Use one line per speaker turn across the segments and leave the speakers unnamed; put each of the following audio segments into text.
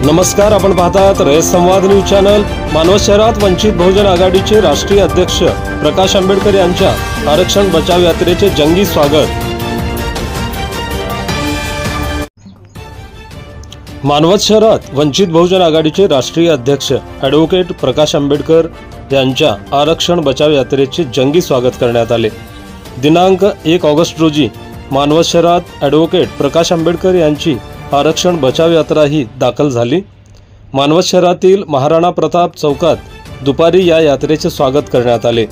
नमस्कार, आपण पाहतात रयत संवाद न्यूज चॅनल। मानवत शहरात वंचित बहुजन आघाडीचे राष्ट्रीय अध्यक्ष प्रकाश आंबेडकर यांच्या आरक्षण बचाव यात्रेचे जंगी स्वागत। मानवत शहरात वंचित बहुजन आघाडीचे राष्ट्रीय अध्यक्ष ॲडव्होकेट प्रकाश आंबेडकर यांच्या आरक्षण बचाव यात्रेचे जंगी स्वागत करण्यात आले। दिनांक 1 ऑगस्ट रोजी मानवत शहरात ॲडव्होकेट प्रकाश आंबेडकर यांची आरक्षण बचाव यात्रा ही दाखल झाली। मानवत शहरातील महाराणा प्रताप चौकात दुपारी या यात्रेचे स्वागत करण्यात आले।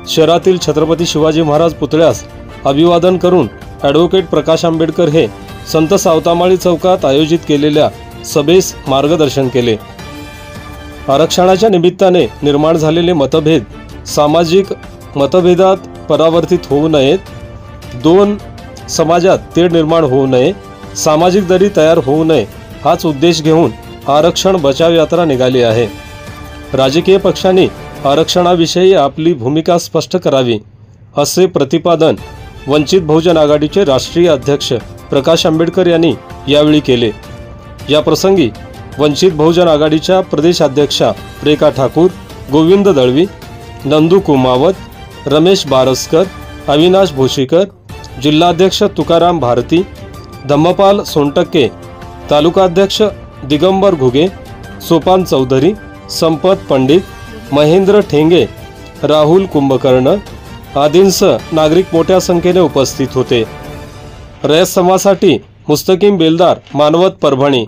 शहरातील छत्रपती शिवाजी महाराज पुतळ्यास अभिवादन करून ॲडव्होकेट प्रकाश आंबेडकर हे संत सावतामाळी चौकात आयोजित केलेल्या सभेस मार्गदर्शन केले। आरक्षणाच्या निमित्ताने निर्माण झालेले मतभेद सामाजिक मतभेदात परावर्तित होऊ नयेत, दोन समाजात तेढ निर्माण होऊ नये, सामाजिक दरी तयार होऊ नये हाच उद्देश घेऊन आरक्षण बचाव यात्रा निघाली आहे। राजकीय पक्षांनी आरक्षणाविषयी आपली भूमिका स्पष्ट करावी असे प्रतिपादन वंचित बहुजन आघाडीचे राष्ट्रीय अध्यक्ष प्रकाश आंबेडकर यांनी यावेळी केले। या प्रसंगी वंचित बहुजन आघाडीच्या प्रदेशाध्यक्षा रेखा ठाकूर, गोविंद दळवी, नंदू कुमावत, रमेश बारसकर, अविनाश भोशीकर, जिल्हाध्यक्ष तुकाराम भारती, धम्मपाल सोनटक्के, तालुकाध्यक्ष दिगंबर घुगे, सोपान चौधरी, संपत पंडित, महेंद्र ठेंगे, राहुल कुंभकर्ण आदींसह नागरिक मोठ्या संख्येने उपस्थित होते। रयत समाजासाठी मुस्तकीम बेलदार, मानवत, परभणी।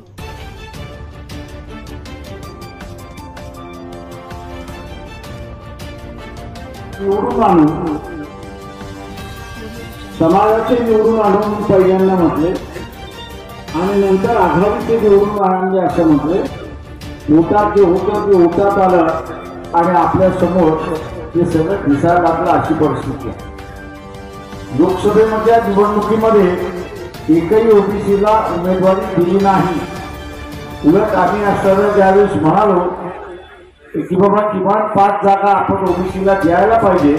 समाजाचे निवडून आणून पहिल्यांदा म्हटले आणि नंतर आघाडीचे निवडून आणले असे म्हटले। उठात जे होतं ते उठात आलं आणि आपल्या समोर ते सगळं दिसायला लागलं अशी परिस्थिती आहे। लोकसभेच्या निवडणुकीमध्ये एकही ओबीसीला उमेदवारी दिली नाही। उलट आम्ही असताना त्यावेळेस म्हणालो की बाबा किमान 5 जागा आपण ओबीसीला द्यायला पाहिजे